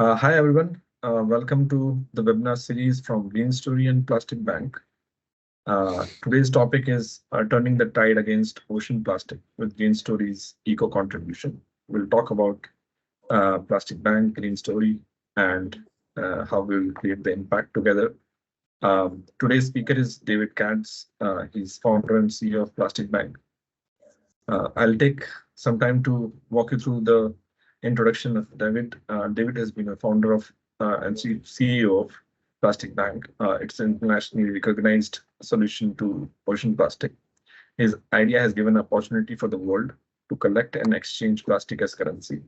Hi everyone, welcome to the webinar series from Green Story and Plastic Bank. Today's topic is turning the tide against ocean plastic with Green Story's eco contribution. We'll talk about Plastic Bank, Green Story, and how we'll create the impact together. Today's speaker is David Katz. He's founder and CEO of Plastic Bank. I'll take some time to walk you through the introduction of David. David has been a founder of and CEO of Plastic Bank. It's an internationally recognized solution to ocean plastic. His idea has given opportunity for the world to collect and exchange plastic as currency.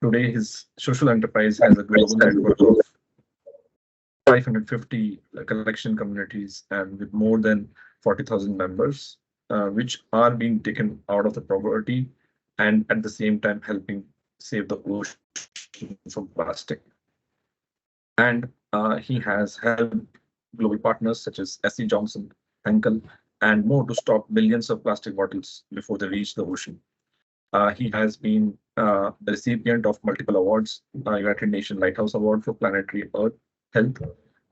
Today, his social enterprise has a global network of 550 collection communities and with more than 40,000 members, which are being taken out of the poverty and at the same time helping save the ocean from plastic. And he has helped global partners such as SC Johnson, Henkel, and more to stop billions of plastic bottles before they reach the ocean. He has been the recipient of multiple awards, United Nations Lighthouse Award for Planetary Earth Health,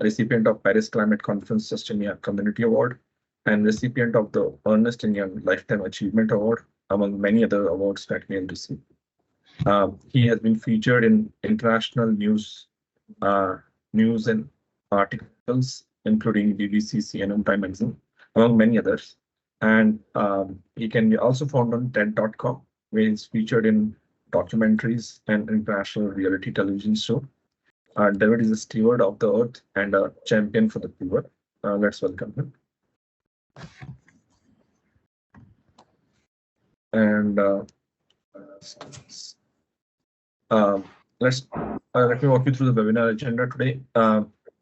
recipient of Paris Climate Conference Sustainability Community Award, and recipient of the Ernst & Young Lifetime Achievement Award, among many other awards that he has received. He has been featured in international news and articles, including BBC, CNN, Time Magazine, among many others. And he can be also found on TED.com, where he's featured in documentaries and international reality television show. David is a steward of the earth and a champion for the poor. Let's welcome him. And let me walk you through the webinar agenda today.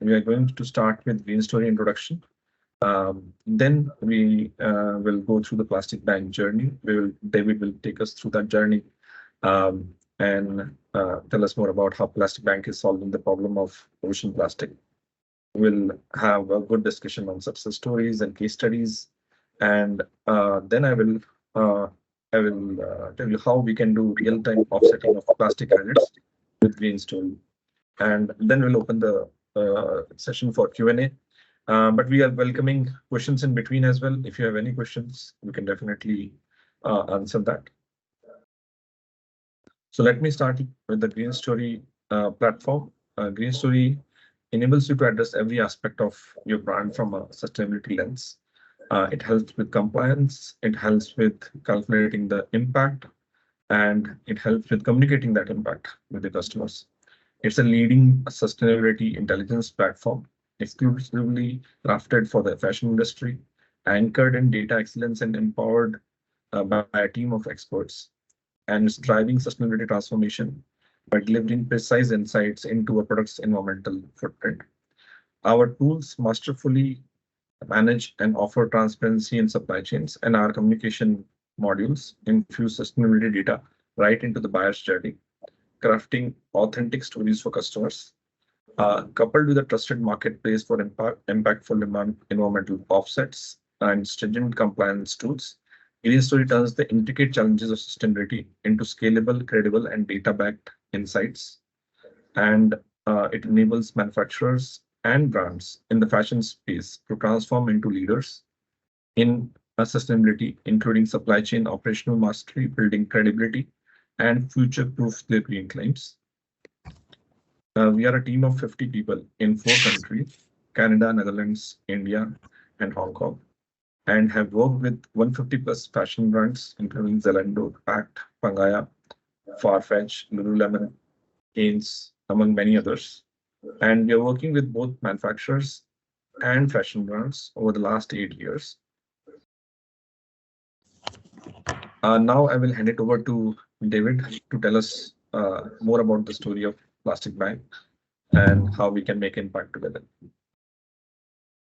We are going to start with Green Story introduction. Then we will go through the Plastic Bank journey. David will take us through that journey and tell us more about how Plastic Bank is solving the problem of ocean plastic. We'll have a good discussion on success stories and case studies, and then I will tell you how we can do real-time offsetting of plastic credits with Green Story, and then we'll open the session for Q&A. But we are welcoming questions in between as well. If you have any questions, we can definitely answer that. So let me start with the Green Story platform. Green Story enables you to address every aspect of your brand from a sustainability lens. It helps with compliance, it helps with calculating the impact, and it helps with communicating that impact with the customers. It's a leading sustainability intelligence platform, exclusively crafted for the fashion industry, anchored in data excellence and empowered by a team of experts, and is driving sustainability transformation by delivering precise insights into a product's environmental footprint. Our tools masterfully manage and offer transparency in supply chains, and our communication modules infuse sustainability data right into the buyer's journey, crafting authentic stories for customers. Coupled with a trusted marketplace for impactful environmental offsets and stringent compliance tools, Green Story turns the intricate challenges of sustainability into scalable, credible, and data-backed insights. And it enables manufacturers and brands in the fashion space to transform into leaders in sustainability, including supply chain operational mastery, building credibility, and future-proof their green claims. We are a team of 50 people in 4 countries, Canada, Netherlands, India, and Hong Kong, and have worked with 150 plus fashion brands, including Zalando, Pact, Pangaya, Farfetch, Lululemon, Hanes, among many others. And we are working with both manufacturers and fashion brands over the last 8 years. Now I will hand it over to David to tell us more about the story of Plastic Bank and how we can make impact together.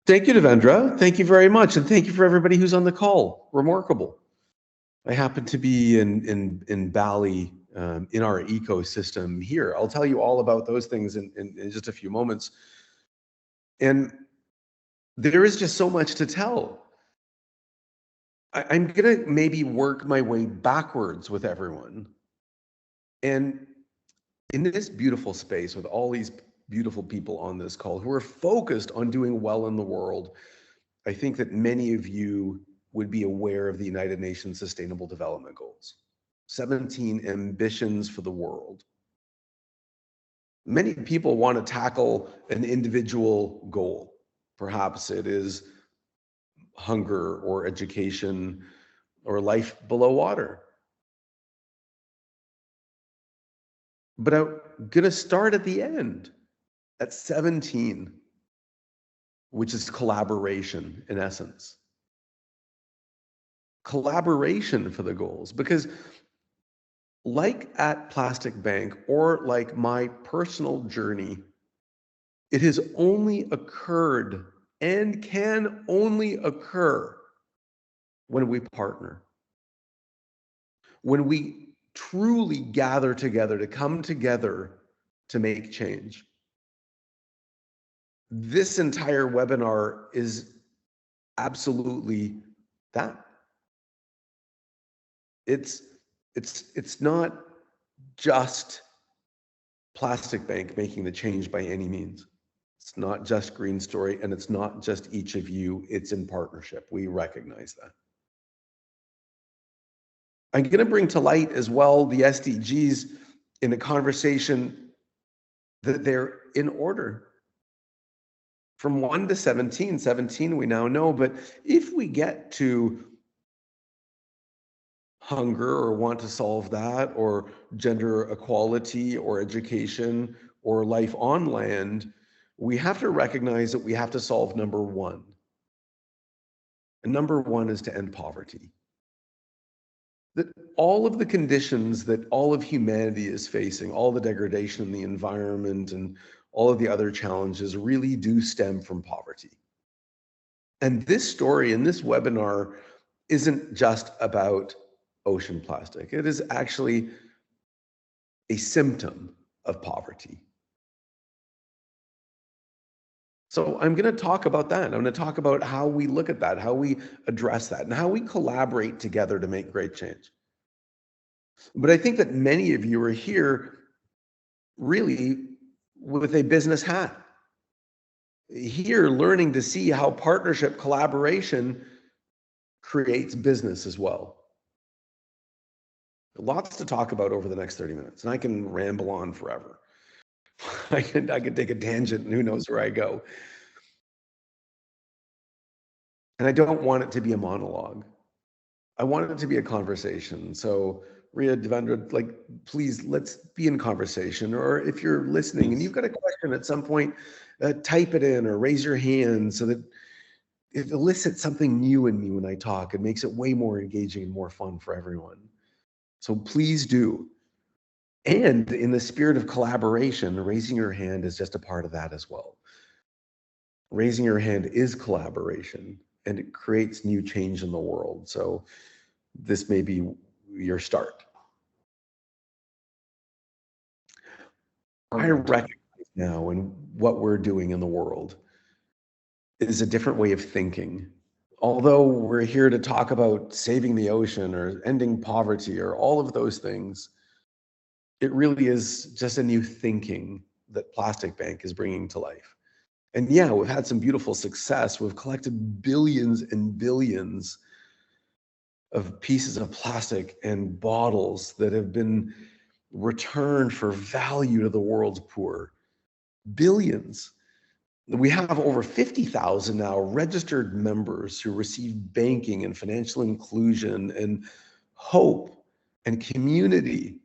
Thank you, Devendra. Thank you very much. And thank you for everybody who's on the call. Remarkable. I happen to be in Bali, in our ecosystem here. I'll tell you all about those things in just a few moments. And there is just so much to tell. I'm going to maybe work my way backwards with everyone and in this beautiful space with all these beautiful people on this call who are focused on doing well in the world, I think that many of you would be aware of the United Nations Sustainable Development Goals, 17 ambitions for the world. Many people want to tackle an individual goal. Perhaps it is hunger or education or life below water. But I'm going to start at the end, at 17, which is collaboration in essence. Collaboration for the goals, because like at Plastic Bank or like my personal journey, it has only occurred and can only occur when we partner. When we truly gather together, to come together to make change. This entire webinar is absolutely that. It's not just Plastic Bank making the change by any means. It's not just Green Story, and it's not just each of you. It's in partnership. We recognize that. I'm going to bring to light as well the SDGs in a conversation that they're in order. From 1 to 17, 17 we now know, but if we get to hunger or want to solve that, or gender equality or education or life on land, we have to recognize that we have to solve number one. And number one is to end poverty. That all of the conditions that all of humanity is facing, all the degradation in the environment and all of the other challenges really do stem from poverty. And this story in this webinar isn't just about ocean plastic. It is actually a symptom of poverty. So I'm going to talk about that. I'm going to talk about how we look at that, how we address that, and how we collaborate together to make great change. But I think that many of you are here really with a business hat. Here learning to see how partnership, collaboration creates business as well. Lots to talk about over the next 30 minutes, and I can ramble on forever. I could take a tangent and who knows where I go. And I don't want it to be a monologue. I want it to be a conversation. So Ria, Devendra, like, please, let's be in conversation. Or if you're listening and you've got a question at some point, type it in or raise your hand so that it elicits something new in me when I talk. It makes it way more engaging and more fun for everyone. So please do. And in the spirit of collaboration, raising your hand is just a part of that as well. Raising your hand is collaboration, and it creates new change in the world. So this may be your start. I recognize now in what we're doing in the world is a different way of thinking. Although we're here to talk about saving the ocean or ending poverty or all of those things, it really is just a new thinking that Plastic Bank is bringing to life. And yeah, we've had some beautiful success. We've collected billions and billions of pieces of plastic and bottles that have been returned for value to the world's poor. Billions. We have over 50,000 now registered members who receive banking and financial inclusion and hope and community.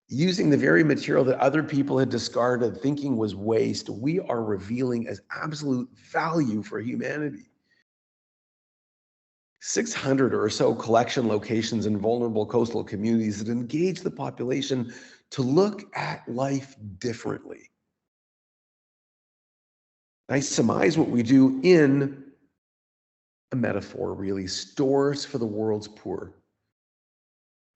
Using the very material that other people had discarded, thinking was waste, we are revealing as absolute value for humanity. 600 or so collection locations in vulnerable coastal communities that engage the population to look at life differently. I surmise what we do in a metaphor, really, stores for the world's poor.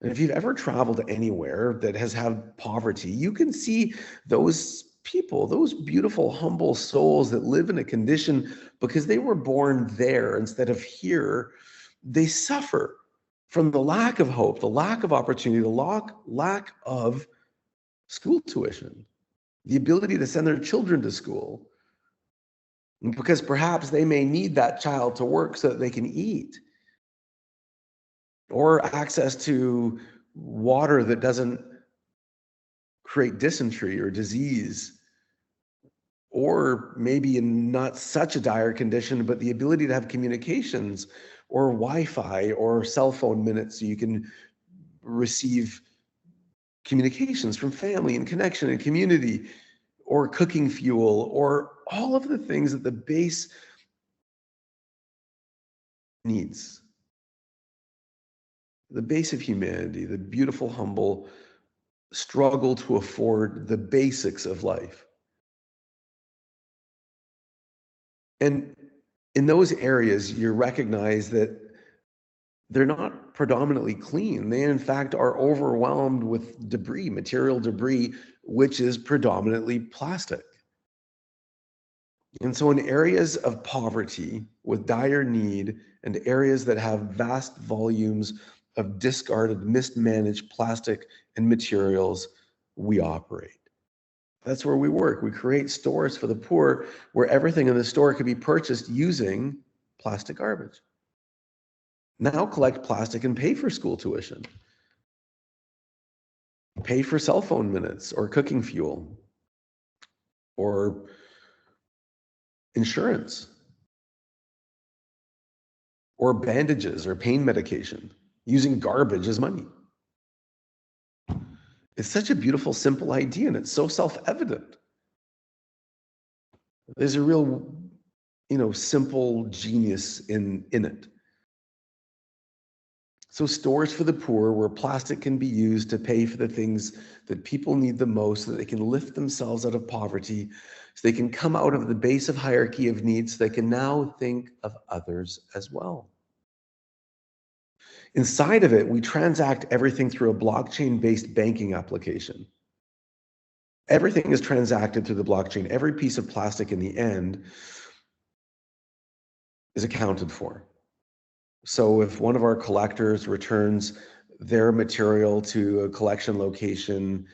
And if you've ever traveled anywhere that has had poverty, you can see those people, those beautiful, humble souls that live in a condition because they were born there instead of here. They suffer from the lack of hope, the lack of opportunity, the lack of school tuition, the ability to send their children to school, because perhaps they may need that child to work so that they can eat, or access to water that doesn't create dysentery or disease, or maybe in not such a dire condition, but the ability to have communications or Wi-Fi or cell phone minutes so you can receive communications from family and connection and community, or cooking fuel, or all of the things that the base needs. The base of humanity, the beautiful, humble struggle to afford the basics of life. And in those areas, you recognize that they're not predominantly clean. They, in fact, are overwhelmed with debris, material debris, which is predominantly plastic. And so in areas of poverty with dire need and areas that have vast volumes of discarded, mismanaged plastic and materials, we operate. That's where we work. We create stores for the poor where everything in the store can be purchased using plastic garbage. Now collect plastic and pay for school tuition. Pay for cell phone minutes or cooking fuel or insurance or bandages or pain medication, using garbage as money. It's such a beautiful, simple idea, and it's so self-evident. There's a real, simple genius in it. So stores for the poor where plastic can be used to pay for the things that people need the most, so that they can lift themselves out of poverty, so they can come out of the base of hierarchy of needs, so they can now think of others as well. Inside of it, we transact everything through a blockchain-based banking application. Everything is transacted through the blockchain. Every piece of plastic in the end is accounted for. So if one of our collectors returns their material to a collection location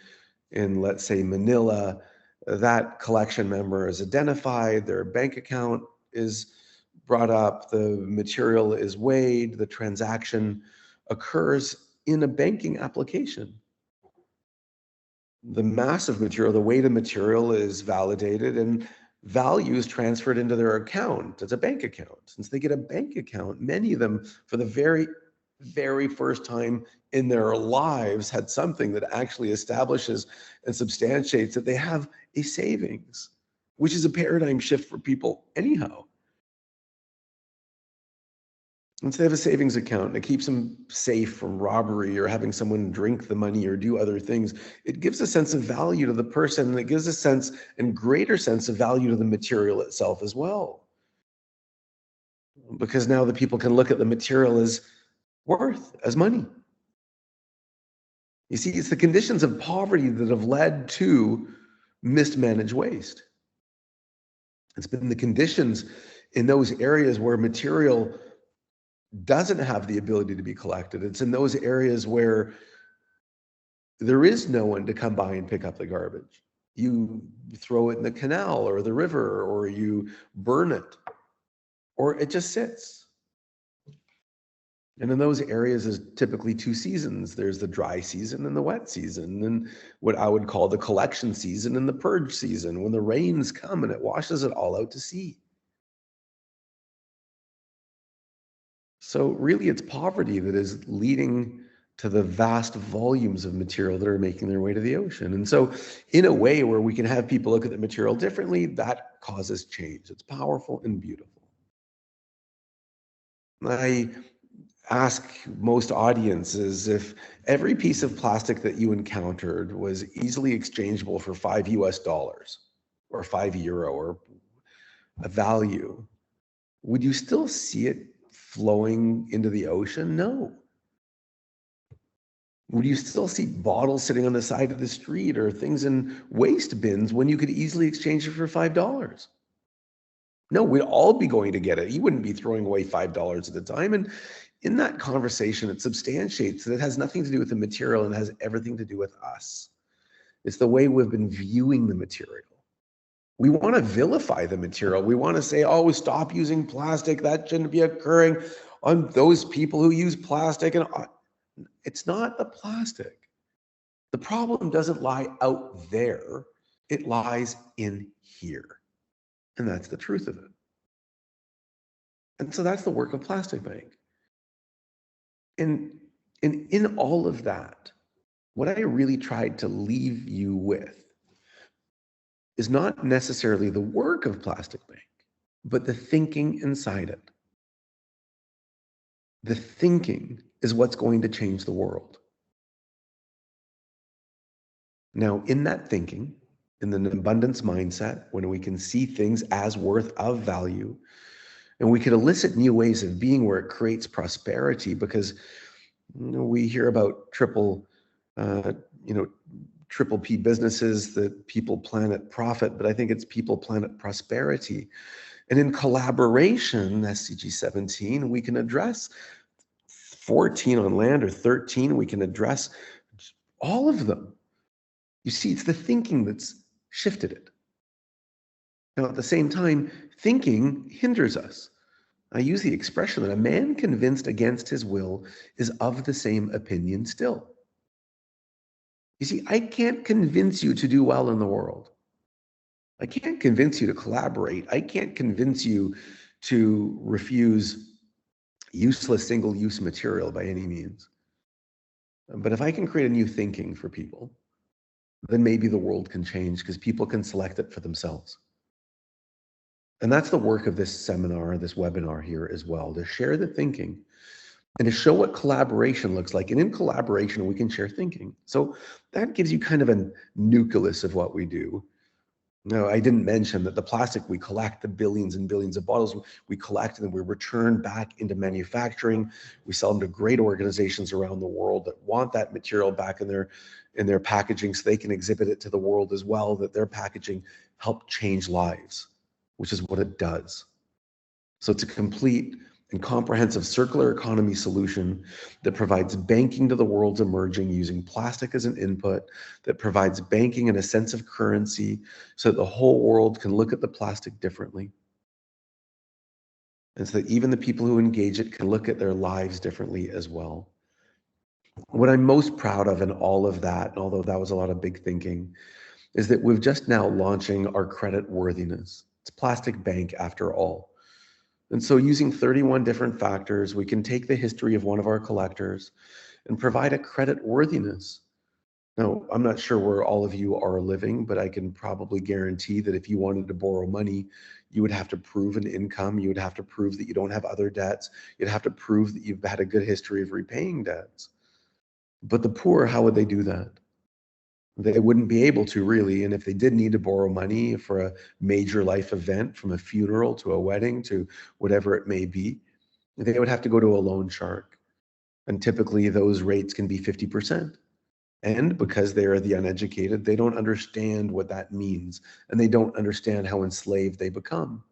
in, let's say, Manila, that collection member is identified, their bank account is brought up, the material is weighed, the transaction occurs in a banking application. The mass of material, the weight of material is validated and value is transferred into their account. It's a bank account. Since they get a bank account, many of them, for the very, very first time in their lives, had something that actually establishes and substantiates that they have a savings, which is a paradigm shift for people anyhow. And so they have a savings account and it keeps them safe from robbery or having someone drink the money or do other things. It gives a sense of value to the person, and it gives a sense and greater sense of value to the material itself as well. Because now the people can look at the material as worth, as money. You see, it's the conditions of poverty that have led to mismanaged waste. It's been the conditions in those areas where material doesn't have the ability to be collected. It's in those areas where there is no one to come by and pick up the garbage. You throw it in the canal or the river, or you burn it, or it just sits. And in those areas, there's typically two seasons. There's the dry season and the wet season, and what I would call the collection season and the purge season, when the rains come and it washes it all out to sea. So really, it's poverty that is leading to the vast volumes of material that are making their way to the ocean. And so in a way where we can have people look at the material differently, that causes change. It's powerful and beautiful. I ask most audiences, if every piece of plastic that you encountered was easily exchangeable for $5 or €5 or a value, would you still see it flowing into the ocean? No. Would you still see bottles sitting on the side of the street or things in waste bins when you could easily exchange it for $5? No, we'd all be going to get it. You wouldn't be throwing away $5 at a time. And in that conversation, it substantiates that it has nothing to do with the material and has everything to do with us. It's the way we've been viewing the material. We want to vilify the material. We want to say, oh, stop using plastic. That shouldn't be occurring on those people who use plastic. And it's not the plastic. The problem doesn't lie out there. It lies in here. And that's the truth of it. And so that's the work of Plastic Bank. And in all of that, what I really tried to leave you with is not necessarily the work of Plastic Bank, but the thinking inside it. The thinking is what's going to change the world. Now, in that thinking, in an abundance mindset, when we can see things as worth of value, and we can elicit new ways of being where it creates prosperity, because we hear about triple P businesses, that people, planet, profit, but I think it's people, planet, prosperity. And in collaboration, SDG 17, we can address 14 on land, or 13, we can address all of them. You see, it's the thinking that's shifted it. Now, at the same time, thinking hinders us. I use the expression that a man convinced against his will is of the same opinion still. You see, I can't convince you to do well in the world. I can't convince you to collaborate. I can't convince you to refuse useless single-use material by any means. But if I can create a new thinking for people, then maybe the world can change, because people can select it for themselves. And that's the work of this seminar, this webinar here as well, to share the thinking and to show what collaboration looks like. And in collaboration, we can share thinking. So that gives you kind of a nucleus of what we do. No, I didn't mention that the plastic we collect, the billions and billions of bottles we collect, and then we return back into manufacturing. We sell them to great organizations around the world that want that material back in their packaging, so they can exhibit it to the world as well, that their packaging helped change lives, which is what it does. So it's a complete and comprehensive circular economy solution that provides banking to the world's emerging using plastic as an input, that provides banking and a sense of currency so that the whole world can look at the plastic differently. And so that even the people who engage it can look at their lives differently as well. What I'm most proud of in all of that, and although that was a lot of big thinking, is that we've just now launching our credit worthiness. It's Plastic Bank after all. And so using 31 different factors, we can take the history of one of our collectors and provide a credit worthiness. Now, I'm not sure where all of you are living, but I can probably guarantee that if you wanted to borrow money, you would have to prove an income. You would have to prove that you don't have other debts. You'd have to prove that you've had a good history of repaying debts. But the poor, how would they do that? They wouldn't be able to, really. And if they did need to borrow money for a major life event, from a funeral to a wedding to whatever it may be, they would have to go to a loan shark. And typically those rates can be 50%. And because they are the uneducated, they don't understand what that means. And they don't understand how enslaved they become.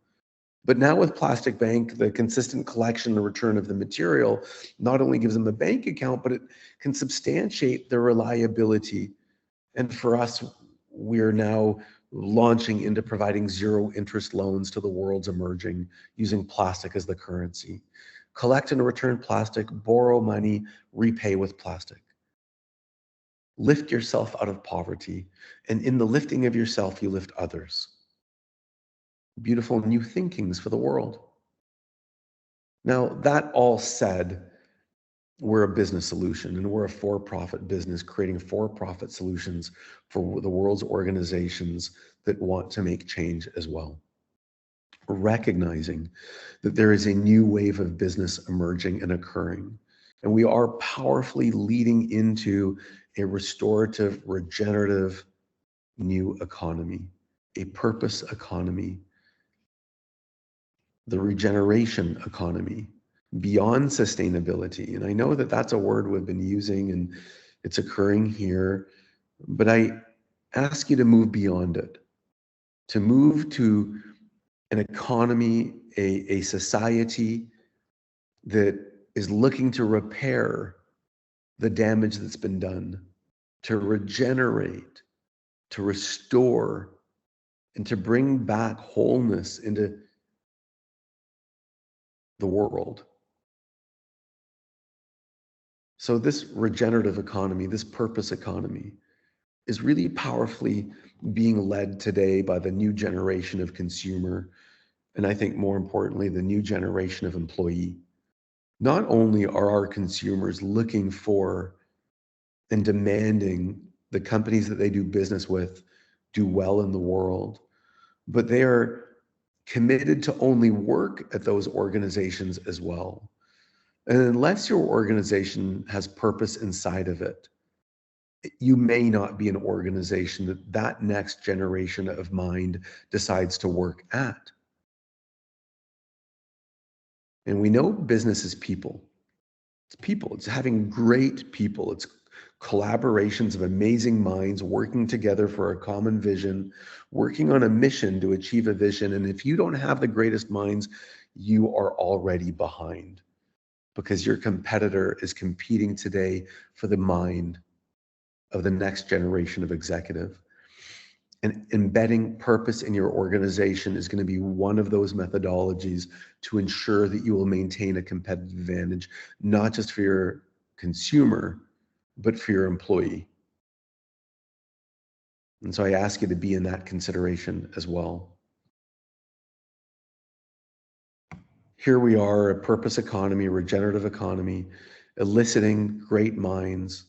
But now with Plastic Bank, the consistent collection and return of the material not only gives them a bank account, but it can substantiate their reliability. And for us, we're now launching into providing zero interest loans to the world's emerging, using plastic as the currency. Collect and return plastic, borrow money, repay with plastic. Lift yourself out of poverty, and in the lifting of yourself, you lift others. Beautiful new thinkings for the world. Now, that all said, we're a business solution, and we're a for-profit business creating for-profit solutions for the world's organizations that want to make change as well. Recognizing that there is a new wave of business emerging and occurring, and we are powerfully leading into a restorative, regenerative new economy, a purpose economy, the regeneration economy, beyond sustainability. And I know that that's a word we've been using and it's occurring here, but I ask you to move beyond it, to move to an economy, a society that is looking to repair the damage that's been done, to regenerate to restore and to bring back wholeness into the world. So this regenerative economy, this purpose economy, is really powerfully being led today by the new generation of consumer, and I think more importantly, the new generation of employee. Not only are our consumers looking for and demanding the companies that they do business with do well in the world, but they are committed to only work at those organizations as well. And unless your organization has purpose inside of it, you may not be an organization that that next generation of mind decides to work at. And we know business is people. It's people. It's having great people. It's collaborations of amazing minds working together for a common vision, working on a mission to achieve a vision. And if you don't have the greatest minds, you are already behind, because your competitor is competing today for the mind of the next generation of executive. And embedding purpose in your organization is going to be one of those methodologies to ensure that you will maintain a competitive advantage, not just for your consumer, but for your employee. And so I ask you to be in that consideration as well. Here we are, a purpose economy, a regenerative economy, eliciting great minds,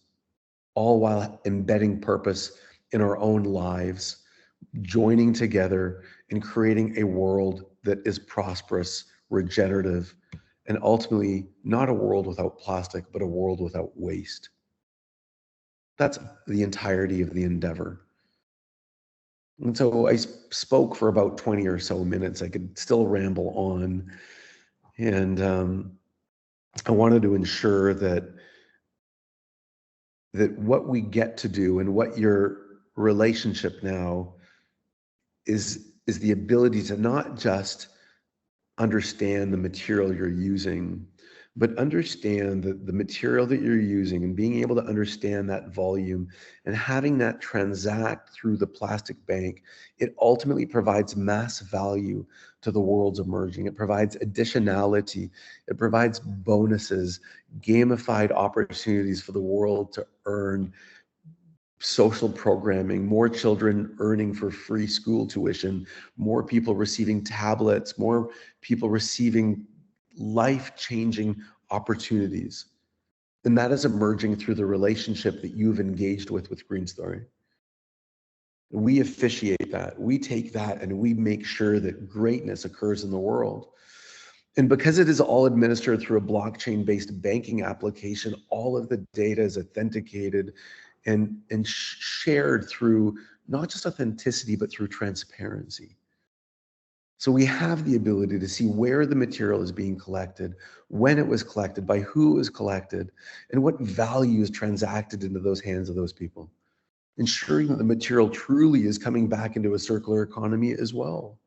all while embedding purpose in our own lives, joining together and creating a world that is prosperous, regenerative, and ultimately not a world without plastic, but a world without waste. That's the entirety of the endeavor. And so I spoke for about 20 or so minutes. I could still ramble on. And I wanted to ensure that what we get to do and what your relationship now is the ability to not just understand the material you're using, but understand the material that you're using and being able to understand that volume and having that transact through the plastic bank. It ultimately provides mass value to the world's emerging. It provides additionality. It provides bonuses, gamified opportunities for the world to earn social programming, more children earning for free school tuition, more people receiving tablets, more people receiving life-changing opportunities. And that is emerging through the relationship that you've engaged with Green Story. We officiate that. We take that and we make sure that greatness occurs in the world. And because it is all administered through a blockchain-based banking application, all of the data is authenticated and shared through not just authenticity, but through transparency. So we have the ability to see where the material is being collected, when it was collected, by who it was collected, and what value is transacted into those hands of those people, ensuring that the material truly is coming back into a circular economy as well.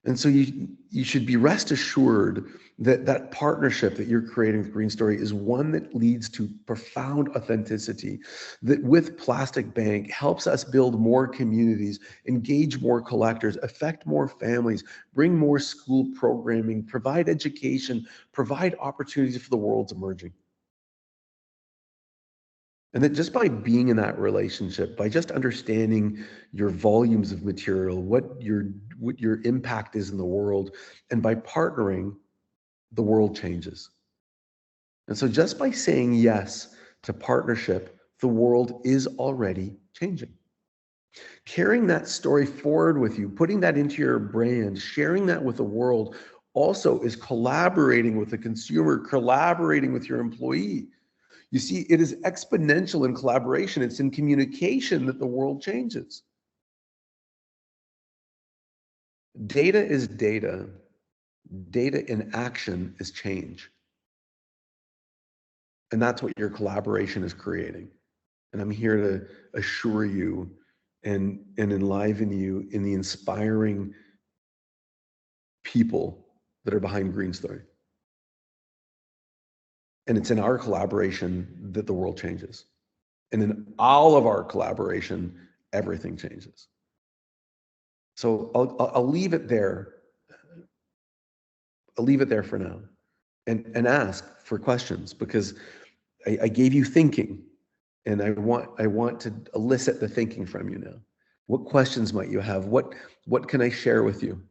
And so you should be rest assured that that partnership that you're creating with Green Story is one that leads to profound authenticity, that with Plastic Bank helps us build more communities, engage more collectors, affect more families, bring more school programming, provide education, provide opportunities for the world's emerging. And that just by being in that relationship, by just understanding your volumes of material, what your impact is in the world, and by partnering, the world changes. And so just by saying yes to partnership, the world is already changing. Carrying that story forward with you, putting that into your brand, sharing that with the world also is collaborating with the consumer, collaborating with your employee. You see, it is exponential in collaboration. It's in communication that the world changes. Data is data. Data in action is change. And that's what your collaboration is creating. And I'm here to assure you and enliven you in the inspiring people that are behind Green Story. And it's in our collaboration that the world changes. And in all of our collaboration, everything changes. So I'll leave it there. I'll leave it there for now, and ask for questions, because I gave you thinking, and I want to elicit the thinking from you now. What questions might you have? What can I share with you?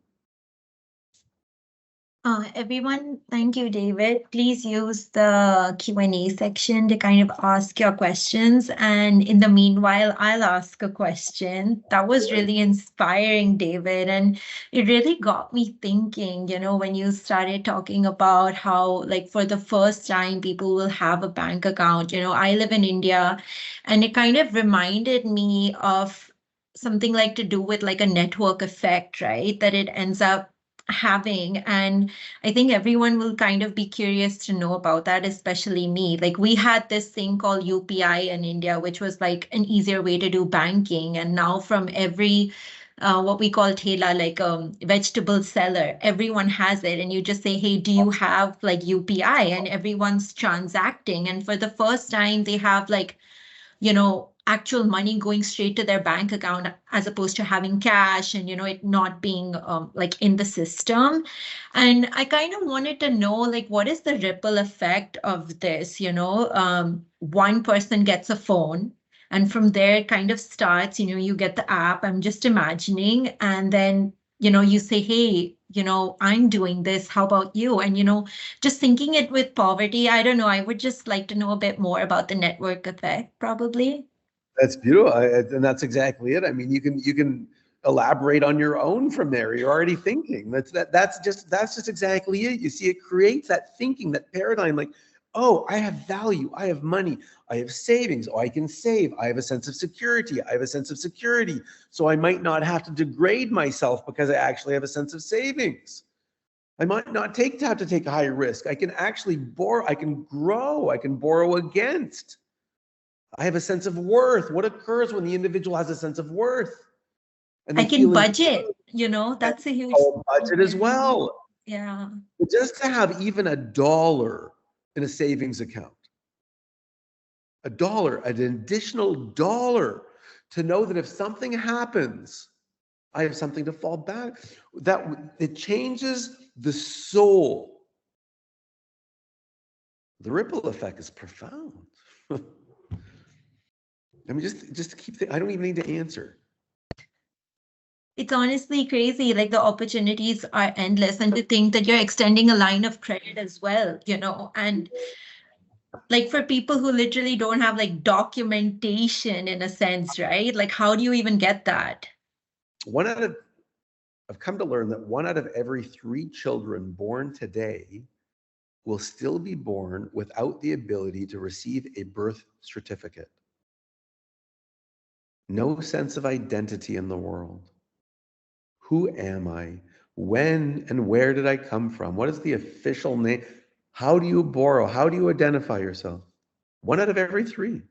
Everyone, thank you, David. Please use the Q&A section to kind of ask your questions. And in the meanwhile, I'll ask a question. That was really inspiring, David. And it really got me thinking, when you started talking about how, like, for the first time, people will have a bank account. I live in India, and it kind of reminded me of something like to do with like a network effect, right? That it ends up having. And I think everyone will kind of be curious to know about that, especially me. Like, we had this thing called UPI in India, which was like an easier way to do banking. And now from every what we call thela, like vegetable seller, everyone has it. And you just say, hey, do you have like UPI? And everyone's transacting. And for the first time, they have like actual money going straight to their bank account, as opposed to having cash and, it not being like in the system. And I kind of wanted to know, like, what is the ripple effect of this? One person gets a phone, and from there it kind of starts, you get the app, I'm just imagining, and then you say, hey, I'm doing this, how about you? And just thinking it with poverty, I don't know, I would just like to know a bit more about the network effect, probably. That's beautiful, and that's exactly it. I mean, you can elaborate on your own from there. You're already thinking. That's just exactly it. You see, it creates that thinking, that paradigm. Like, oh, I have value. I have money. I have savings. Oh, I can save. I have a sense of security. I have a sense of security. So I might not have to degrade myself because I actually have a sense of savings. I might not have to take a high risk. I can actually borrow. I can grow. I can borrow against. I have a sense of worth. What occurs when the individual has a sense of worth? And I they can feel budget, that's a huge budget as well. Yeah. But just to have even $1 in a savings account, an additional dollar, to know that if something happens, I have something to fall back. That it changes the soul. The ripple effect is profound. I mean, just to keep I don't even need to answer. It's honestly crazy. Like, the opportunities are endless. And to think that you're extending a line of credit as well, and like for people who literally don't have like documentation in a sense, right? Like, how do you even get that? I've come to learn that 1 out of every 3 children born today will still be born without the ability to receive a birth certificate. No sense of identity in the world. Who am I? When and where did I come from? What is the official name? How do you borrow? How do you identify yourself? 1 out of every 3.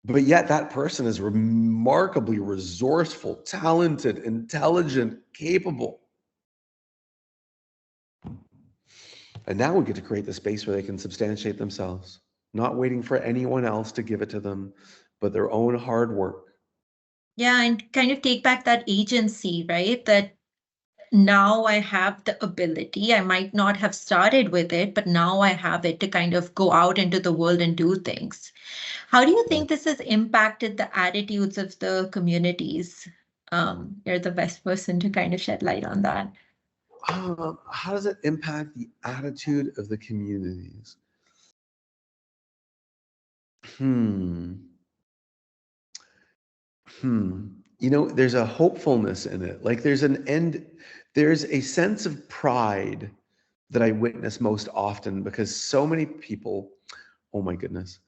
But yet that person is remarkably resourceful, talented, intelligent, capable. And now we get to create the space where they can substantiate themselves, not waiting for anyone else to give it to them, but their own hard work. Yeah, and kind of take back that agency, right? That now I have the ability. I might not have started with it, but now I have it to kind of go out into the world and do things. How do you think this has impacted the attitudes of the communities? You're the best person to kind of shed light on that. How does it impact the attitude of the communities? There's a hopefulness in it. Like, there's a sense of pride that I witness most often, because so many people, oh my goodness.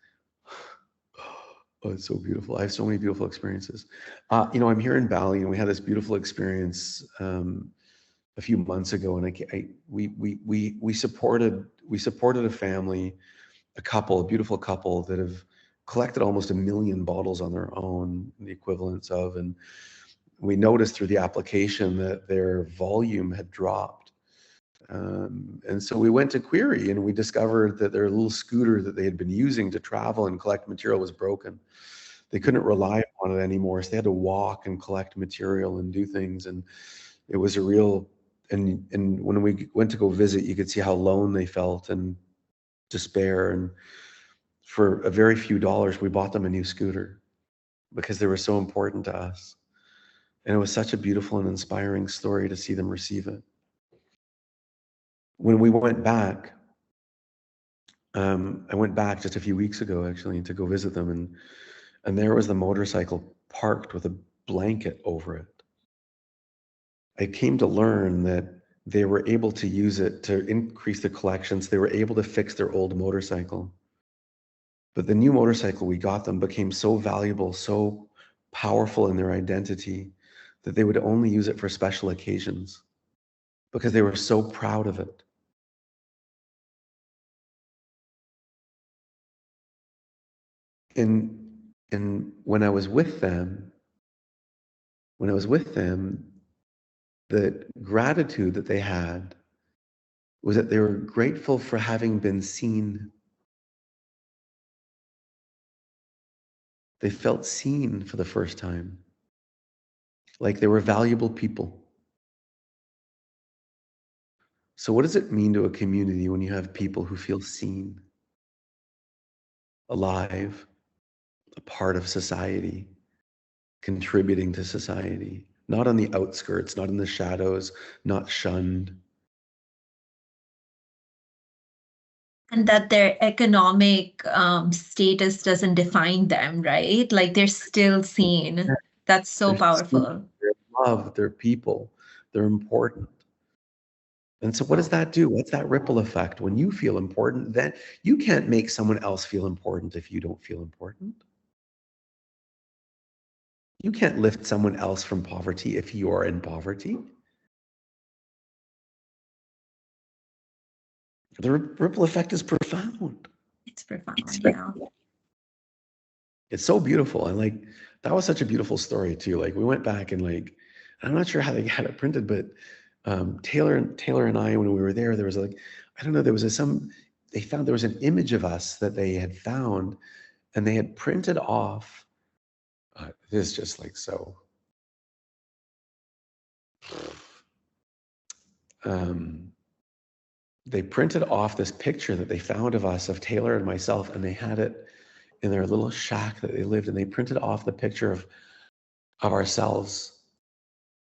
Oh, it's so beautiful. I have so many beautiful experiences. I'm here in Bali, and we had this beautiful experience a few months ago, and we supported a family, a beautiful couple that have collected almost 1 million bottles on their own, the equivalents of, and we noticed through the application that their volume had dropped And so we went to Query and we discovered that their little scooter that they had been using to travel and collect material was broken. They couldn't rely on it anymore. So they had to walk and collect material and do things. And it was a real, and when we went to go visit, you could see how alone they felt and despair. And for a very few dollars, we bought them a new scooter because they were so important to us. And it was such a beautiful and inspiring story to see them receive it. When we went back, I went back just a few weeks ago, actually, to go visit them, and there was the motorcycle parked with a blanket over it. I came to learn that they were able to use it to increase the collections. They were able to fix their old motorcycle. But the new motorcycle we got them became so valuable, so powerful in their identity, that they would only use it for special occasions because they were so proud of it. And when I was with them, the gratitude that they had was that they were grateful for having been seen. They felt seen for the first time, like they were valuable people. So what does it mean to a community when you have people who feel seen, alive, a part of society, contributing to society, not on the outskirts, not in the shadows, not shunned? And that their economic status doesn't define them, right? Like they're still seen. That's so powerful. They're loved, they're people, they're important. And so what does that do? What's that ripple effect? When you feel important, then you can't make someone else feel important if you don't feel important. You can't lift someone else from poverty if you are in poverty. The ripple effect is profound. It's profound, yeah. It's so beautiful. And like, that was such a beautiful story too. Like we went back and like, I'm not sure how they had it printed, but Taylor and I, when we were there was like, I don't know, there was they found there was an image of us that they had found and they had printed off. This is just like so. They printed off this picture that they found of us, of Taylor and myself, and they had it in their little shack that they lived in. They printed off the picture of ourselves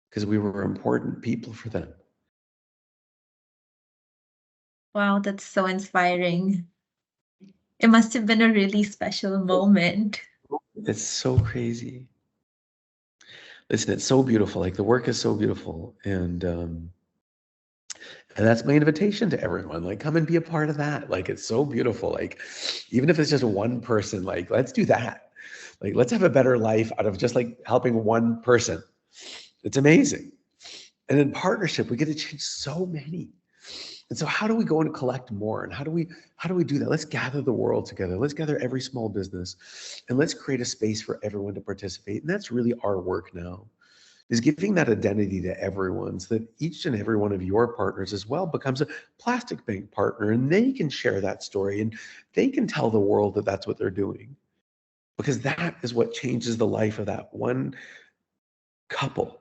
because we were important people for them. Wow, that's so inspiring. It must have been a really special moment. It's so crazy. Listen, it's so beautiful. Like the work is so beautiful. And that's my invitation to everyone. Like, come and be a part of that. Like, it's so beautiful. Like, even if it's just one person, like, let's do that. Like, let's have a better life out of just like helping one person. It's amazing. And in partnership, we get to change so many. And so how do we go and collect more? And how do we do that? Let's gather the world together. Let's gather every small business and let's create a space for everyone to participate. And that's really our work now, is giving that identity to everyone so that each and every one of your partners as well becomes a plastic bank partner, and they can share that story and they can tell the world that that's what they're doing, because that is what changes the life of that one couple.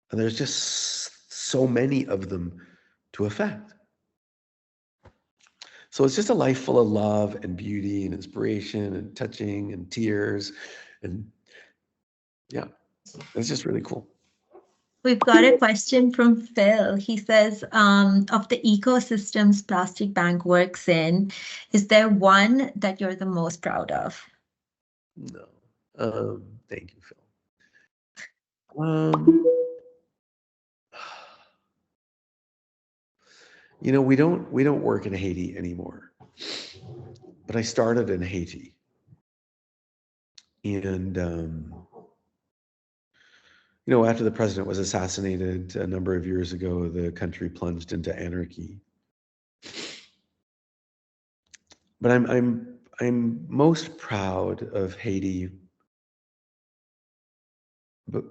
And there's just so many of them to affect. So it's just a life full of love and beauty and inspiration and touching and tears. And yeah, it's just really cool. We've got a question from Phil. He says, of the ecosystems Plastic Bank works in, is there one that you're the most proud of? No. Thank you, Phil. You know, we don't work in Haiti anymore, but I started in Haiti. And, you know, after the president was assassinated a number of years ago, the country plunged into anarchy. But I'm most proud of Haiti, but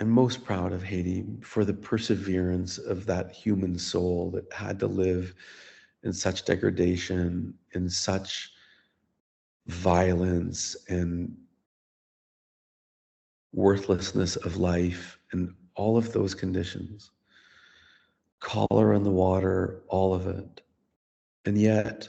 I'm most proud of Haiti for the perseverance of that human soul that had to live in such degradation, in such violence and worthlessness of life, and all of those conditions. Cholera in the water, all of it. And yet,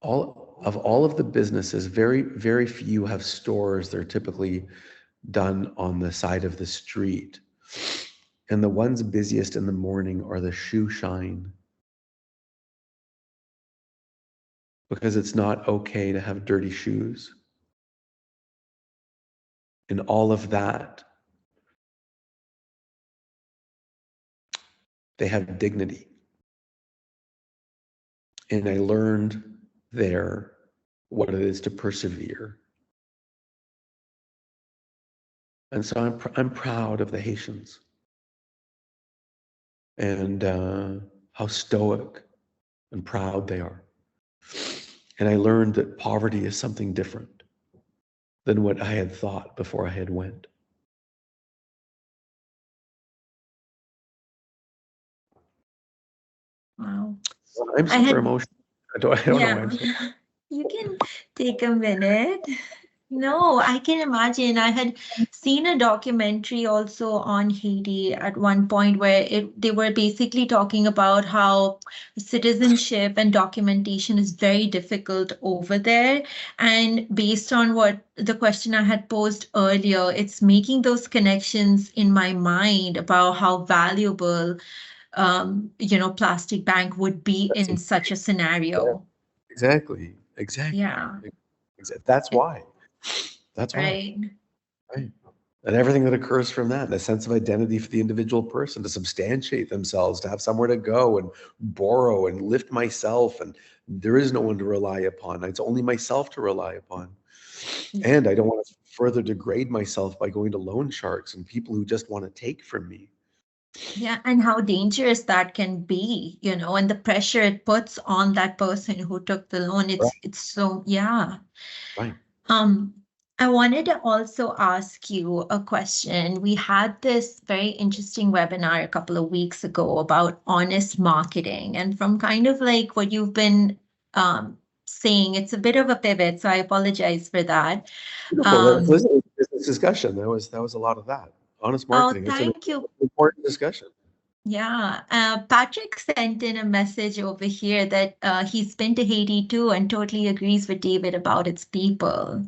all of the businesses, very, very few have stores. They're typically done on the side of the street. And the ones busiest in the morning are the shoe shine. Because it's not okay to have dirty shoes. And all of that, they have dignity. And I learned there what it is to persevere. And so I'm proud of the Haitians and how stoic and proud they are. And I learned that poverty is something different than what I had thought before I had went. Wow. I'm I super had, emotional. I don't know why yeah, I'm so. you can take a minute. No, I can imagine. I had seen a documentary also on Haiti at one point where they were basically talking about how citizenship and documentation is very difficult over there. And based on what the question I had posed earlier, it's making those connections in my mind about how valuable, plastic bank would be That's in such a scenario. exactly. Yeah, That's it- why. That's why. right. Right. And everything that occurs from that, and a sense of identity for the individual person to substantiate themselves, to have somewhere to go and borrow and lift myself. And there is no one to rely upon. It's only myself to rely upon. And I don't want to further degrade myself by going to loan sharks and people who just want to take from me. Yeah, and how dangerous that can be, and the pressure it puts on that person who took the loan. Right. It's so, yeah. Right. Um, I wanted to also ask you a question. We had this very interesting webinar a couple of weeks ago about honest marketing, and from kind of like what you've been saying, it's a bit of a pivot, so I apologize for that. Beautiful. Um, Business discussion. That was a lot of that. Honest oh, marketing. It's an thank you. important discussion. Yeah, Patrick sent in a message over here that he's been to Haiti too and totally agrees with David about its people.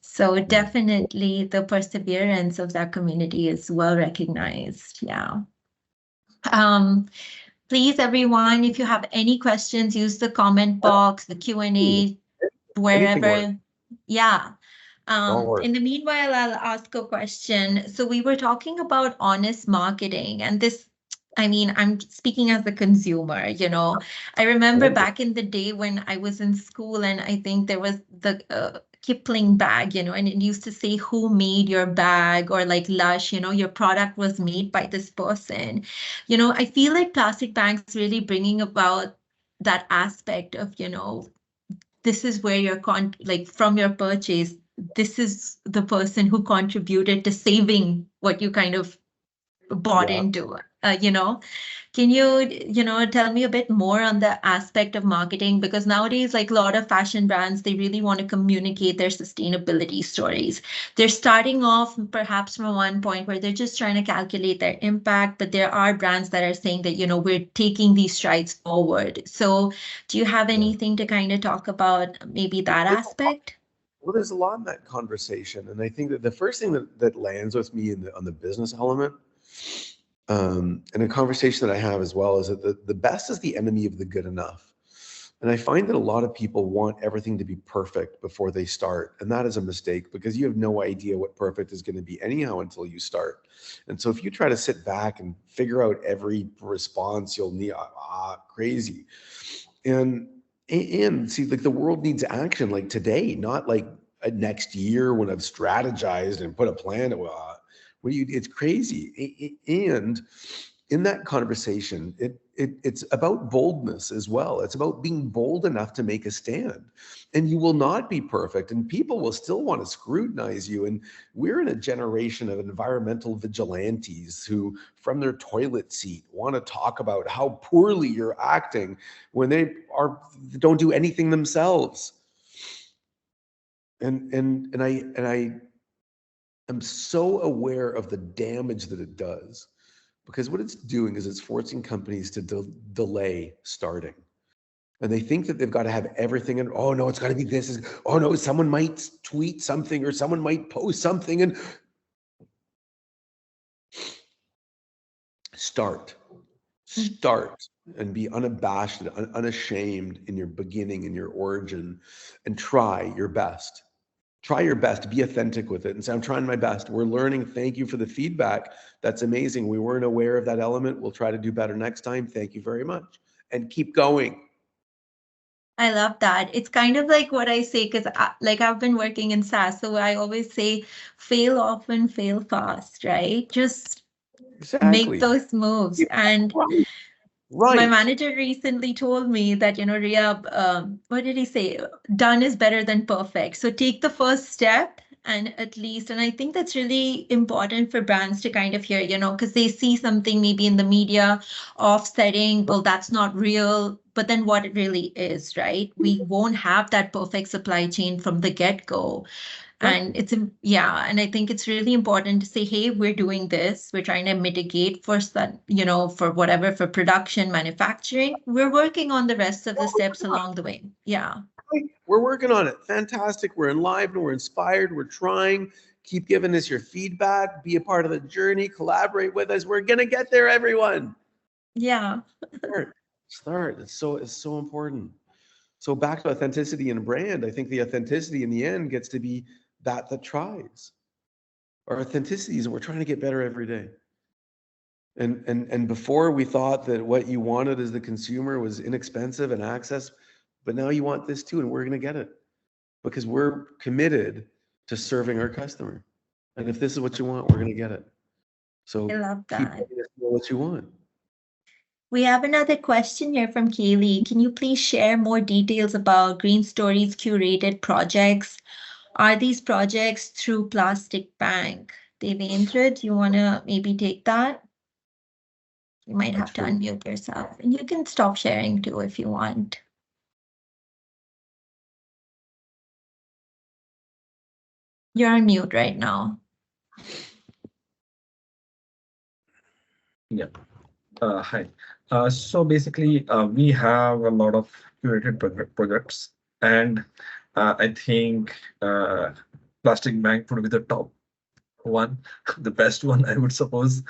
So definitely the perseverance of that community is well recognized. Yeah. Um, Please, everyone, if you have any questions, use the comment box, the Q&A, Anything works. wherever. Yeah. All works. In the meanwhile, I'll ask a question. So we were talking about honest marketing, and this, I mean, I'm speaking as a consumer, I remember back in the day when I was in school, and I think there was the Kipling bag, and it used to say who made your bag, or like Lush, your product was made by this person. I feel like plastic bags really bringing about that aspect of, this is where you're like from your purchase, this is the person who contributed to saving what you kind of bought Yeah. into. Can you, tell me a bit more on the aspect of marketing? Because nowadays, like a lot of fashion brands, they really want to communicate their sustainability stories. They're starting off perhaps from one point where they're just trying to calculate their impact, but there are brands that are saying that, we're taking these strides forward. So do you have anything to kind of talk about maybe that aspect? Well, there's a lot in that conversation, and I think that the first thing that lands with me on the business element, and a conversation that I have as well, is that the best is the enemy of the good enough. And I find that a lot of people want everything to be perfect before they start, and that is a mistake because you have no idea what perfect is going to be anyhow until you start. And so if you try to sit back and figure out every response you'll need, crazy. And see, like the world needs action like today, not like next year when I've strategized and put a plan. It's crazy. And in that conversation, it's about boldness as well. It's about being bold enough to make a stand. And you will not be perfect, and people will still want to scrutinize you. And we're in a generation of environmental vigilantes who, from their toilet seat, want to talk about how poorly you're acting when they don't do anything themselves. And I am so aware of the damage that it does. Because what it's doing is it's forcing companies to delay starting. And they think that they've got to have everything. And oh no, it's got to be this. Oh no, someone might tweet something or someone might post something. And start and be unabashed, unashamed in your beginning, in your origin, and try your best. Try your best, be authentic with it and say, I'm trying my best. We're learning. Thank you for the feedback. That's amazing. We weren't aware of that element. We'll try to do better next time. Thank you very much. And keep going. I love that. It's kind of like what I say, because like I've been working in SaaS, so I always say fail often, fail fast, right? Just make those moves. And Right. my manager recently told me that, Ria, what did he say? Done is better than perfect. So take the first step, and at least, and I think that's really important for brands to kind of hear, because they see something maybe in the media offsetting, well, that's not real, but then what it really is, right? We won't have that perfect supply chain from the get-go. And and I think it's really important to say, hey, we're doing this. We're trying to mitigate for some, for whatever, for production, manufacturing. We're working on the rest of the steps along the way. Yeah. We're working on it. Fantastic. We're enlivened. We're inspired. We're trying. Keep giving us your feedback. Be a part of the journey. Collaborate with us. We're going to get there, everyone. Yeah. Start. It's so important. So back to authenticity and brand. I think the authenticity in the end gets to be that tries. Our authenticity is we're trying to get better every day. And before we thought that what you wanted as the consumer was inexpensive and access, but now you want this too, and we're going to get it because we're committed to serving our customer. And if this is what you want, we're going to get it. So I love keep that. letting us know what you want. We have another question here from Kaylee. Can you please share more details about Green Stories curated projects? Are these projects through Plastic Bank? Devendra, do you want to maybe take that? You might have to unmute yourself, and you can stop sharing too if you want. You're on mute right now. Yeah. Hi. So basically, we have a lot of curated projects, and I think Plastic Bank would be the top one, the best one, I would suppose,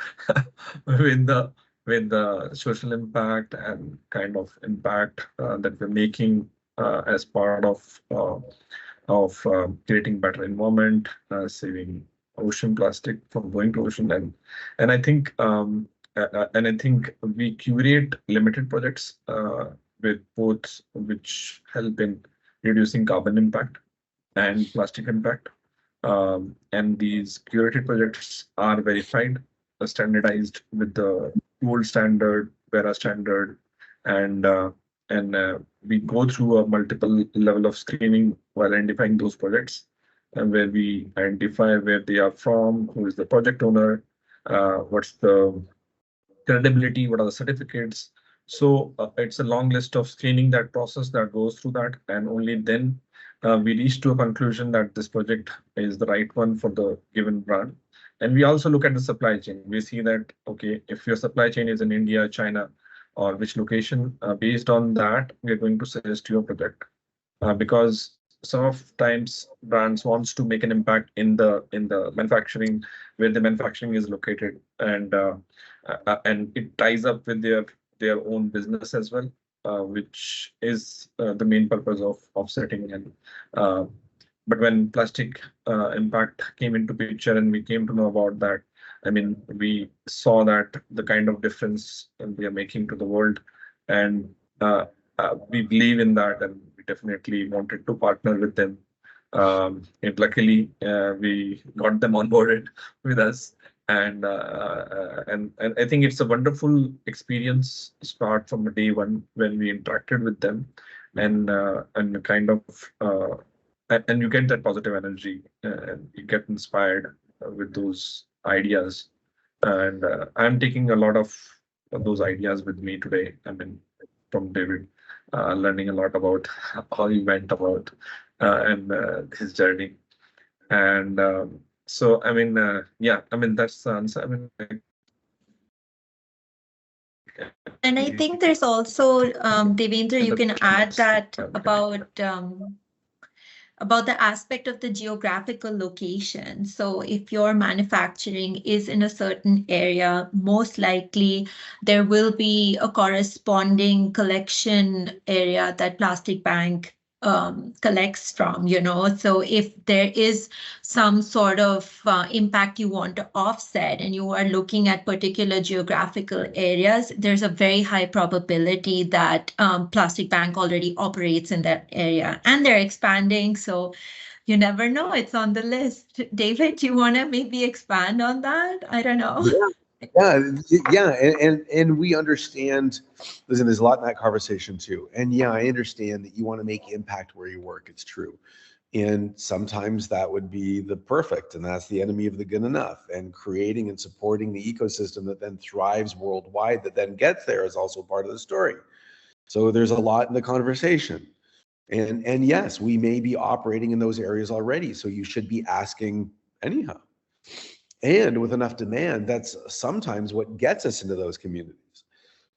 with the social impact and kind of impact that we're making as part of creating better environment, saving ocean plastic from going to ocean, and I think and I think we curate limited projects with both which help in reducing carbon impact and plastic impact. And these curated projects are verified, standardized with the gold standard, Vera standard, and we go through a multiple level of screening while identifying those projects, and where we identify where they are from, who is the project owner, what's the credibility, what are the certificates. So it's a long list of screening that process that goes through that, and only then we reach to a conclusion that this project is the right one for the given brand. And we also look at the supply chain. We see that, okay, if your supply chain is in India, China, or which location, based on that, we're going to suggest you a project. Because some of times brands wants to make an impact in the manufacturing where the manufacturing is located, and it ties up with their own business as well, which is the main purpose of offsetting. And but when plastic impact came into picture and we came to know about that, I mean, we saw that the kind of difference we are making to the world, and we believe in that, and we definitely wanted to partner with them. And luckily, we got them onboarded with us, And I think it's a wonderful experience start from day one when we interacted with them, and kind of and you get that positive energy, and you get inspired with those ideas. And I'm taking a lot of those ideas with me today. I mean, from David, learning a lot about how he went about and his journey. And so, I mean, yeah, I mean, that's the answer. I mean, like, And I think there's also, Devendra, you can add that about the aspect of the geographical location. So if your manufacturing is in a certain area, most likely there will be a corresponding collection area that Plastic Bank collects from, you know. So if there is some sort of impact you want to offset and you are looking at particular geographical areas, there's a very high probability that Plastic Bank already operates in that area and they're expanding. So you never know, it's on the list. David, do you want to maybe expand on that? I don't know. Yeah, and we understand. Listen, there's a lot in that conversation too. And yeah, I understand that you want to make impact where you work. It's true. And sometimes that would be the perfect, and that's the enemy of the good enough. And creating and supporting the ecosystem that then thrives worldwide, that then gets there, is also part of the story. So there's a lot in the conversation. And yes, we may be operating in those areas already. So you should be asking anyhow. And with enough demand, that's sometimes what gets us into those communities.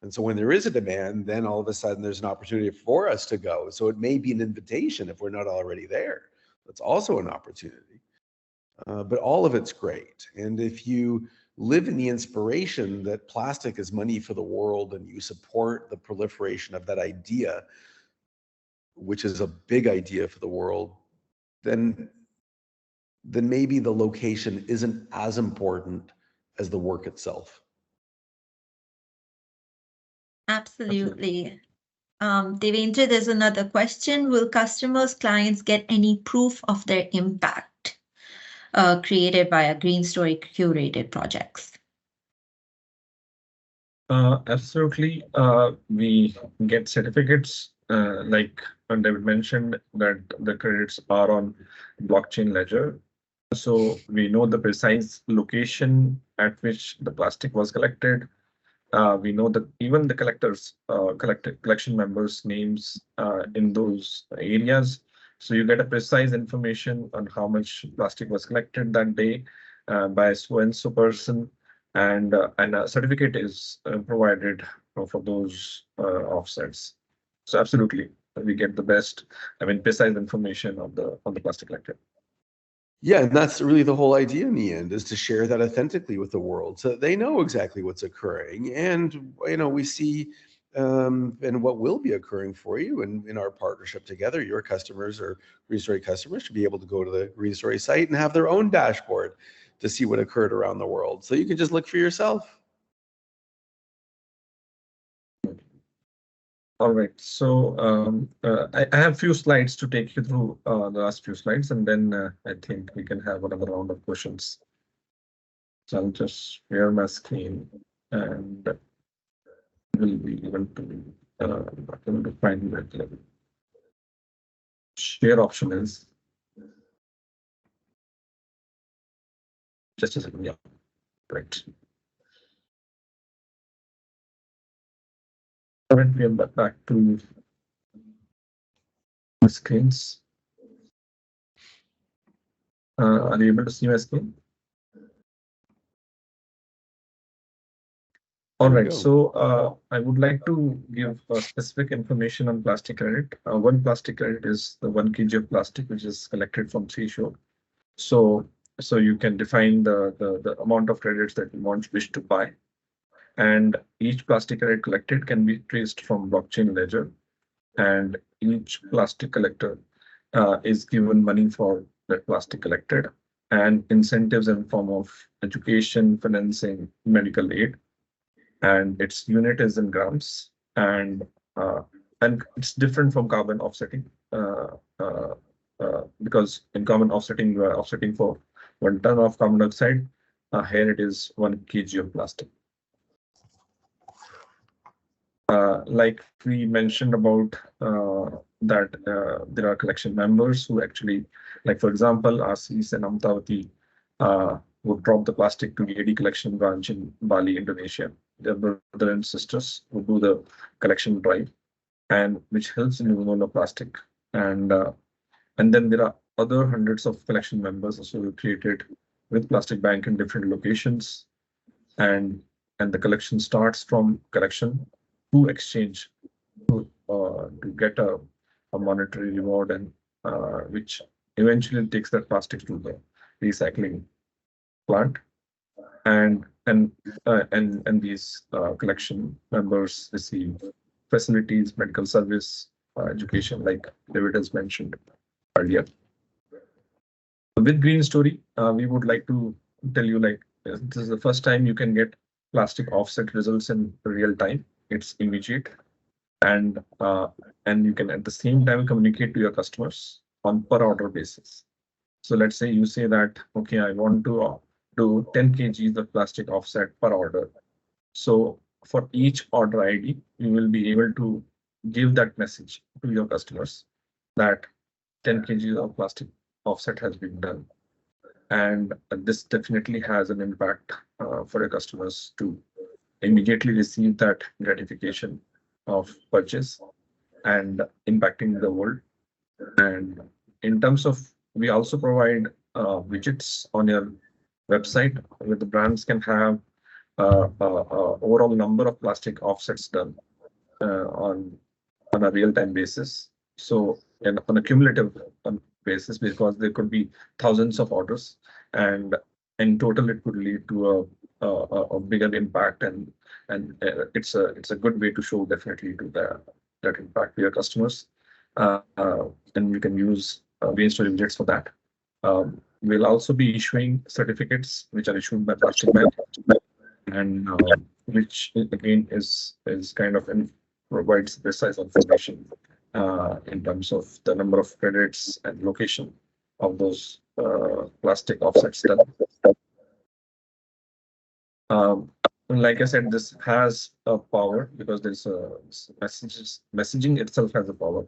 And so when there is a demand, then all of a sudden there's an opportunity for us to go. So it may be an invitation if we're not already there. That's also an opportunity. But all of it's great. And if you live in the inspiration that plastic is money for the world, and you support the proliferation of that idea, which is a big idea for the world, then maybe the location isn't as important as the work itself. Absolutely. Devendra, there's another question. Will customers, clients get any proof of their impact created via Green Story curated projects? Absolutely. We get certificates, like David mentioned, that the credits are on blockchain ledger. So we know the precise location at which the plastic was collected. We know that even the collection members' names in those areas. So you get a precise information on how much plastic was collected that day by so and so person, and a certificate is provided for those offsets. So absolutely, we get the best, I mean, precise information on the plastic collected. Yeah, and that's really the whole idea in the end, is to share that authentically with the world so that they know exactly what's occurring. And, you know, we see and what will be occurring for you, and in our partnership together, your customers or Green Story customers should be able to go to the Green Story site and have their own dashboard to see what occurred around the world. So you can just look for yourself. All right, so I have a few slides to take you through the last few slides, and then I think we can have another round of questions. So I'll just share my screen, and will be able to find that level. Share option is just a second. Yeah, right. Currently, I'm back to my screens. Are you able to see my screen? All right, so I would like to give specific information on plastic credit. One plastic credit is the 1 kg of plastic, which is collected from seashore. So you can define the amount of credits that you wish to buy. And each plastic credit collected can be traced from blockchain ledger. And each plastic collector is given money for that plastic collected, and incentives in form of education, financing, medical aid. And its unit is in grams, and it's different from carbon offsetting because in carbon offsetting you are offsetting for 1 ton of carbon dioxide, Here it is 1 kg of plastic. Like we mentioned about that there are collection members who actually, like for example, Asis and Amtavati would drop the plastic to the AD collection branch in Bali, Indonesia. Their brother and sisters would do the collection drive, and which helps in removal of plastic. And then there are other hundreds of collection members associated with plastic bank in different locations, and the collection starts from collection to exchange to get a monetary reward, and which eventually takes that plastic to the recycling plant, and these collection members receive facilities, medical service, education, like David has mentioned earlier. With Green Story, we would like to tell you, like, this is the first time you can get plastic offset results in real time. It's immediate, and you can at the same time communicate to your customers on per order basis. So let's say you say that, okay, I want to do 10 kgs of plastic offset per order. So for each order ID, you will be able to give that message to your customers that 10 kgs of plastic offset has been done. And this definitely has an impact for your customers to immediately receive that gratification of purchase and impacting the world. And in terms of, we also provide widgets on your website where the brands can have overall number of plastic offsets done on a real-time basis. So on a cumulative basis, because there could be thousands of orders, and in total it could lead to a bigger impact, and it's a good way to show definitely to that impact to your customers, and you can use Green Story widgets for that. We'll also be issuing certificates which are issued by Plastic Bank, and which again is kind of provides precise information in terms of the number of credits and location of those plastic offsets done. Like I said, this has a power because there's a messaging itself has a power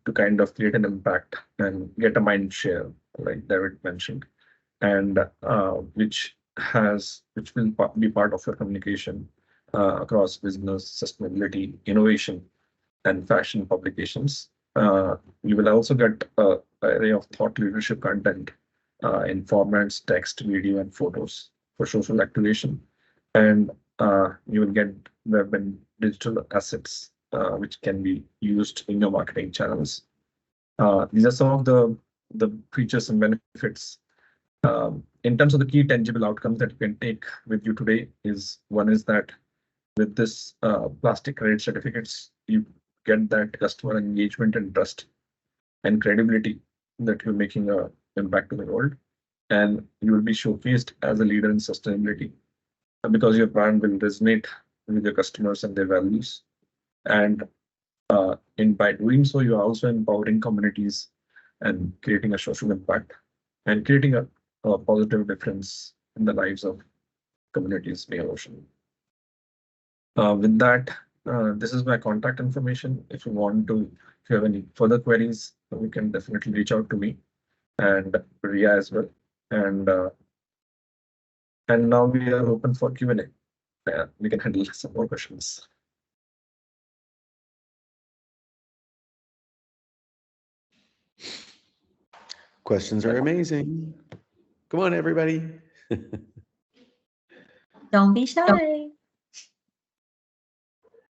to kind of create an impact and get a mind share, like David mentioned, and which will be part of your communication across business, sustainability, innovation, and fashion publications. You will also get an array of thought leadership content in formats, text, video, and photos for social activation. And you will get web and digital assets which can be used in your marketing channels. These are some of the features and benefits. In terms of the key tangible outcomes that you can take with you today, one is that with this plastic credit certificates, you get that customer engagement and trust and credibility that you're making an impact to the world, and you will be showcased as a leader in sustainability because your brand will resonate with your customers and their values. And by doing so, you are also empowering communities and creating a social impact and creating a positive difference in the lives of communities near ocean. With that, this is my contact information. If you have any further queries, you can definitely reach out to me and Ria as well. And now we are open for Q&A. We can handle some more questions. Questions are amazing. Come on, everybody. Don't be shy.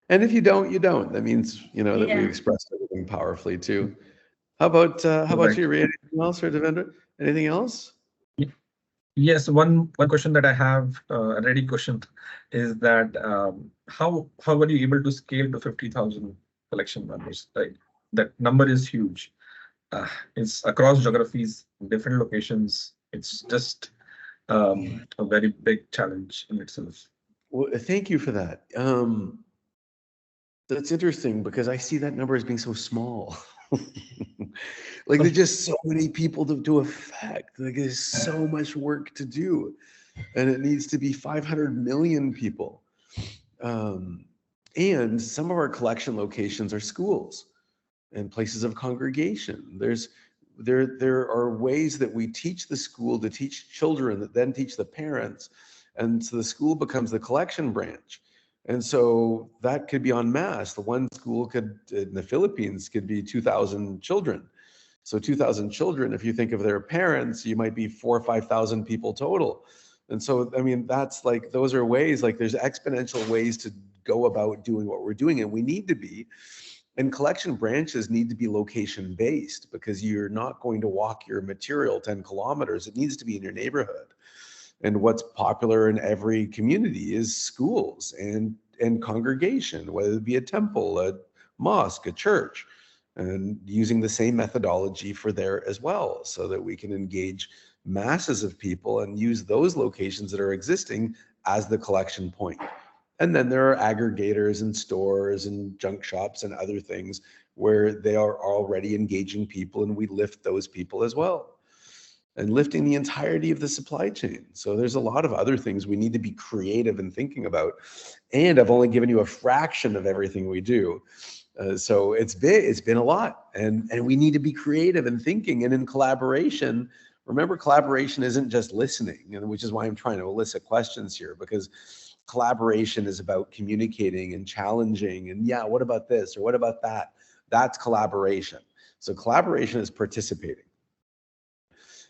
And if you don't, you don't. That means, that we Yeah. expressed everything powerfully too. How about you, Ria? Anything else, or Devendra? Anything else? Yes, one question that I have, a ready question, is that how were you able to scale to 50,000 collection members? Like, that number is huge. It's across geographies, different locations. It's just a very big challenge in itself. Well, thank you for that. That's interesting because I see that number as being so small. Like, there's just so many people to affect. Like there's so much work to do, and it needs to be 500 million people. And some of our collection locations are schools and places of congregation. There are ways that we teach the school to teach children that then teach the parents, and so the school becomes the collection branch. And so that could be en masse. The one school could, in the Philippines, could be 2,000 children. So 2,000 children, if you think of their parents, you might be 4,000 or 5,000 people total. And so, I mean, that's like, those are ways, like there's exponential ways to go about doing what we're doing, and we need to be. And collection branches need to be location based, because you're not going to walk your material 10 kilometers. It needs to be in your neighborhood. And what's popular in every community is schools and congregation, whether it be a temple, a mosque, a church, and using the same methodology for there as well, so that we can engage masses of people and use those locations that are existing as the collection point. And then there are aggregators and stores and junk shops and other things where they are already engaging people, and we lift those people as well, and lifting the entirety of the supply chain. So there's a lot of other things we need to be creative in thinking about. And I've only given you a fraction of everything we do. So it's been a lot, and we need to be creative in thinking and in collaboration. Remember, collaboration isn't just listening, and which is why I'm trying to elicit questions here, because collaboration is about communicating and challenging, and yeah, what about this or what about that? That's collaboration. So collaboration is participating.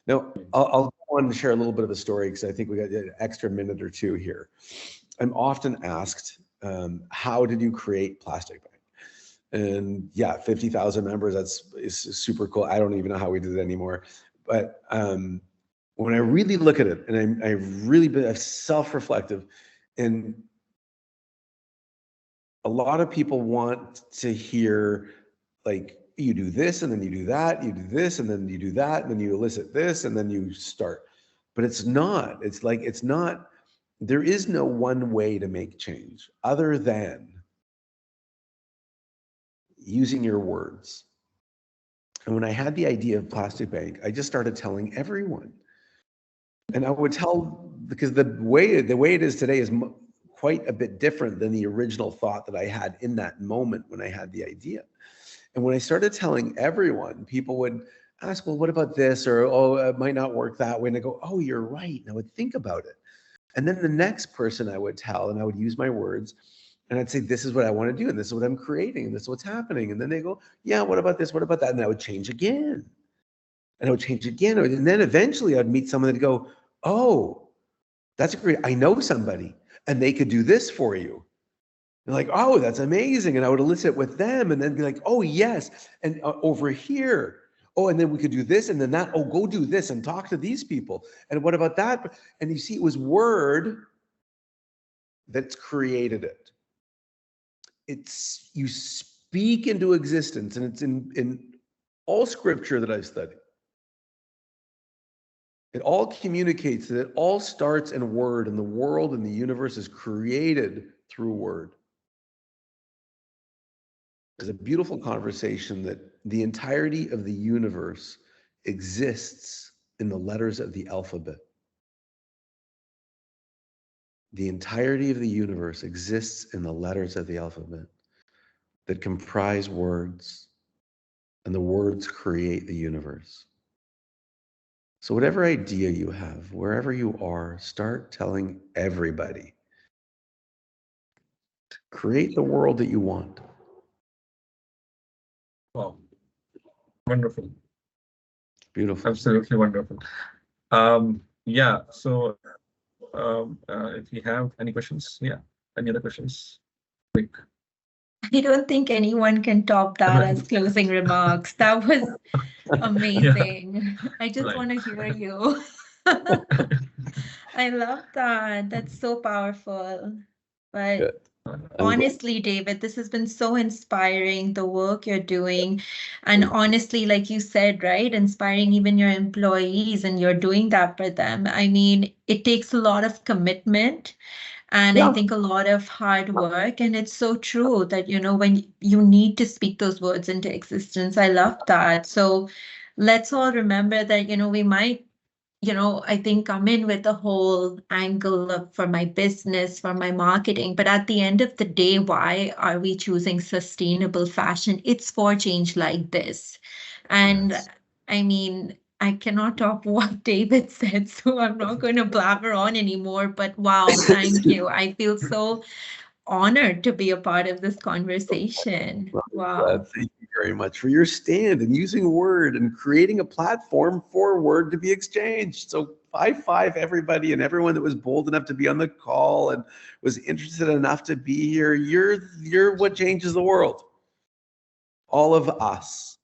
Now, I'll go on to share a little bit of a story, because I think we got an extra minute or two here. I'm often asked, how did you create Plastic Bank? And yeah, 50,000 members, is super cool. I don't even know how we did it anymore. But when I really look at it, and I've really been self-reflective, and a lot of people want to hear, like, you do this and then you do that, you do this and then you do that, and then you elicit this and then you start. But it's not. It's like, it's not, there is no one way to make change other than using your words. And when I had the idea of Plastic Bank, I just started telling everyone. And I would tell, because the way it is today is quite a bit different than the original thought that I had in that moment when I had the idea. And when I started telling everyone, people would ask, well, what about this? Or, oh, it might not work that way. And I go, oh, you're right. And I would think about it. And then the next person I would tell, and I would use my words, and I'd say, this is what I want to do, and this is what I'm creating, and this is what's happening. And then they go, yeah, what about this? What about that? And I would change again. And I would change again. And then eventually I'd meet someone that'd go, oh, that's great. I know somebody, and they could do this for you. And like, oh, that's amazing. And I would elicit with them, and then be like, oh, yes. And over here, oh, and then we could do this and then that. Oh, go do this and talk to these people. And what about that? And you see, it was word that's created it. It's, you speak into existence, and it's in all scripture that I've studied. It all communicates that it all starts in word, and the world and the universe is created through word. There's a beautiful conversation that the entirety of the universe exists in the letters of the alphabet. The entirety of the universe exists in the letters of the alphabet that comprise words, and the words create the universe. So whatever idea you have, wherever you are, start telling everybody. Create the world that you want. Wow. Wonderful. Beautiful. Absolutely wonderful. Yeah, so if you have any questions, any other questions? Quick. I don't think anyone can top that as closing remarks. That was amazing. I just want to hear you. I love that. That's so powerful. But honestly, David, this has been so inspiring, the work you're doing. And honestly, like you said, right, inspiring even your employees, and you're doing that for them. I mean, it takes a lot of commitment. And I think a lot of hard work. And it's so true that, when you need to speak those words into existence. I love that. So let's all remember that, we might I think come in with a whole angle for my business, for my marketing. But at the end of the day, why are we choosing sustainable fashion? It's for change like this. And Yes. I mean, I cannot top what David said, so I'm not going to blabber on anymore. But wow, thank you. I feel so honored to be a part of this conversation. Well, I'm Wow. glad. Thank you very much for your stand and using Word and creating a platform for Word to be exchanged. So high five everybody and everyone that was bold enough to be on the call and was interested enough to be here. You're what changes the world. All of us.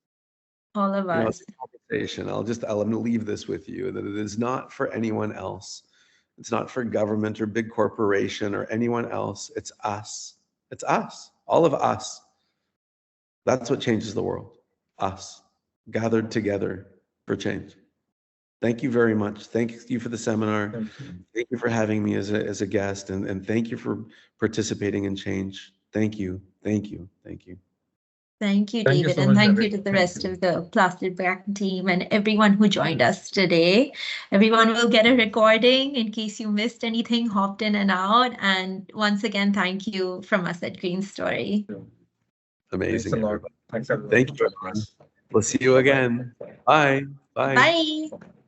All of You know, us. it's a conversation. I'm going to leave this with you that it is not for anyone else. It's not for government or big corporation or anyone else. It's us. It's us. All of us. That's what changes the world. Us, gathered together for change. Thank you very much. Thank you for the seminar. Thank you. Thank you for having me as a guest, and thank you for participating in change. Thank you. Thank you. Thank you. Thank you, Thank you David, so and much, thank you David. to the Thank rest you. of the Plastic Back team and everyone who joined us today. Everyone will get a recording in case you missed anything, hopped in and out. And once again, thank you from us at Green Story. Thanks a Amazing, lot. everybody. Thanks everyone Thank for you, joining everyone. us. We'll see you Bye bye. again. Bye. Bye. Bye.